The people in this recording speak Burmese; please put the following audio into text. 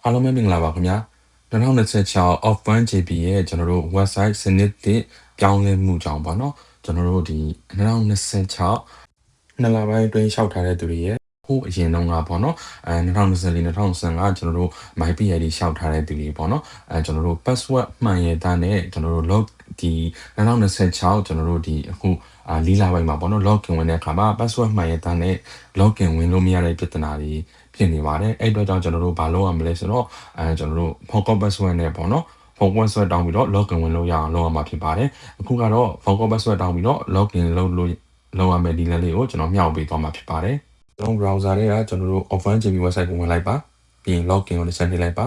အားလုံးပဲမင်္ဂလာပါခင်ဗျာ2026 of 1GB ရဲ့ကျွန်တော်တို့ website စနစ်တစ်ပြောင်းလဲမှုကြောင့်ပေါ့နော်ကျွန်တော်တို့ဒီ2026နှစ်လပိုင်းအတွင်းလျှောက်ထားတဲ့သူတွေရဲ့ဟိုအရင်တုန်းကပေါ့နော်2024 2025ကျွန်တော်တို့ MyPID လျှောက်ထားတဲ့သူတွေပေါ့နော်ကျွန်တော်တို့ password မှန်ရတဲ့နဲ့ကျွန်တော်တို့ log ဒီ2026ကျွန်တော်တို့ဒီအခု4လပိုင်းမှာပေါ့နော် login ဝင်တဲ့အခါမှာ password မှန်ရတဲ့နဲ့ login ဝင်လို့မရတဲ့ပြဿနာတွေဖြစ်နေပါတယ်အဲ့အတွက်ကြောင့်ကျွန်တော်တို့ဘာလုပ်ရမလဲဆိုတော့ကျွန်တော်တို့ forgot password နဲ့ပေါ့နော် forgot password တောင်းပြီးတော့ login ဝင်လို့ရအောင်လုပ်ရမှာဖြစ်ပါတယ်အခုကတော့ forgot password တောင်းပြီးတော့ login လုပ်ရမယ့်ဒီလလေးကိုကျွန်တော်မျှဝေပေးသွားမှာဖြစ်ပါတယ်ကျွန်တော် browser တွေကကျွန်တော်တို့ Open GB website ကိုဝင်လိုက်ပါပြီးရင် login ကိုဆက်နေလိုက်ပါ